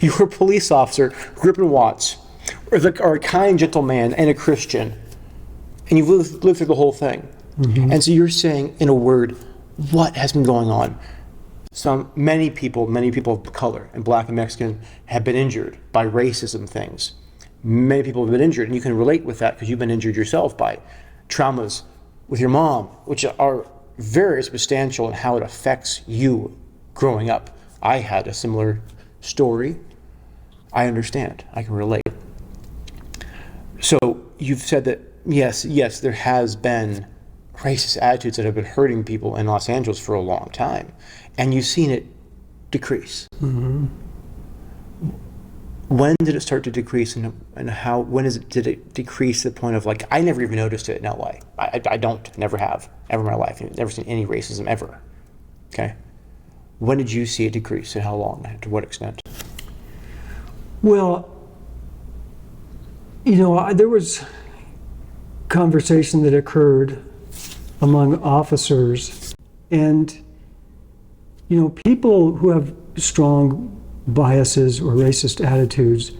You're a police officer, grew up in Watts, or a kind, gentle man and a Christian, and you've lived through the whole thing. Mm-hmm. And so you're saying, in a word, what has been going on? Many people of color, and black and Mexican, have been injured by racism things. Many people have been injured, and you can relate with that because you've been injured yourself by traumas with your mom, which are very substantial in how it affects you growing up. I had a similar story. I understand. I can relate. So you've said that, yes, there has been racist attitudes that have been hurting people in Los Angeles for a long time, and you've seen it decrease. Mm-hmm. When did it start to decrease, and how? Did it decrease to the point of, like, I never even noticed it in LA. I never have, ever in my life. I've never seen any racism ever. Okay. When did you see it decrease, and how long? To what extent? Well, there was conversation that occurred among officers, and people who have strong biases or racist attitudes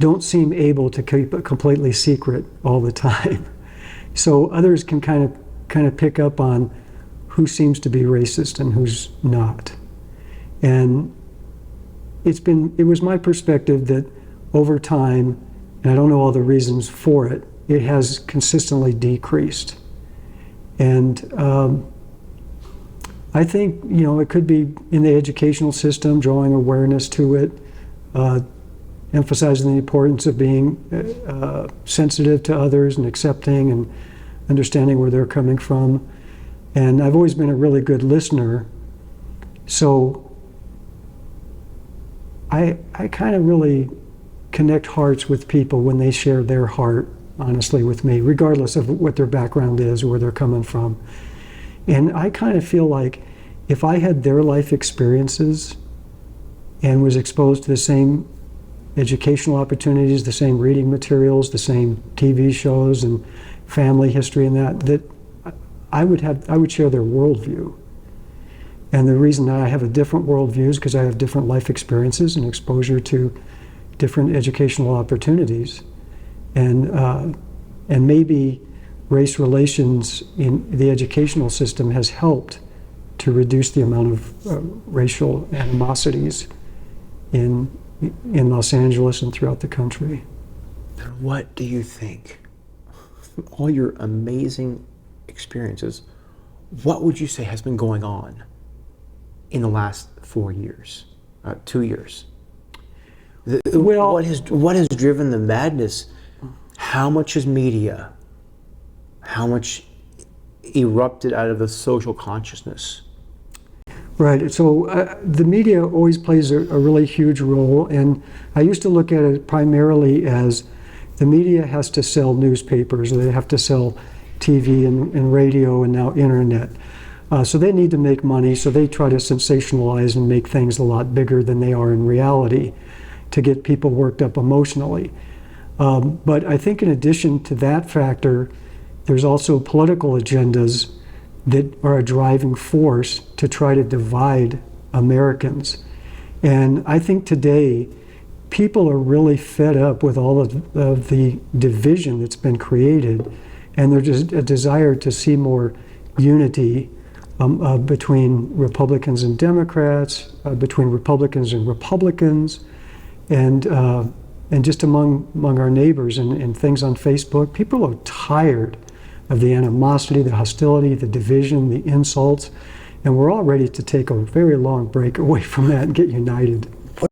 don't seem able to keep it completely secret all the time. So others can kind of pick up on who seems to be racist and who's not. And it was my perspective that over time, and I don't know all the reasons for it, it has consistently decreased. And I think, it could be in the educational system, drawing awareness to it, emphasizing the importance of being sensitive to others and accepting and understanding where they're coming from. And I've always been a really good listener, so I kind of really connect hearts with people when they share their heart, honestly, with me, regardless of what their background is or where they're coming from. And I kind of feel like if I had their life experiences and was exposed to the same educational opportunities, the same reading materials, the same TV shows and family history and that I would share their worldview. And the reason that I have a different worldview is because I have different life experiences and exposure to different educational opportunities. And maybe race relations in the educational system has helped to reduce the amount of racial animosities in Los Angeles and throughout the country. What do you think, all your amazing experiences, what would you say has been going on in the last 4 years, 2 years? Well, what has driven the madness? How much is media? How much erupted out of the social consciousness? Right, so the media always plays a really huge role, and I used to look at it primarily as the media has to sell newspapers, they have to sell TV and radio and now internet. So they need to make money, so they try to sensationalize and make things a lot bigger than they are in reality to get people worked up emotionally. But I think in addition to that factor, there's also political agendas that are a driving force to try to divide Americans. And I think today, people are really fed up with all of the division that's been created, and there's just a desire to see more unity between Republicans and Democrats, between Republicans and Republicans, and just among our neighbors and things on Facebook. People are tired of the animosity, the hostility, the division, the insults, and we're all ready to take a very long break away from that and get united.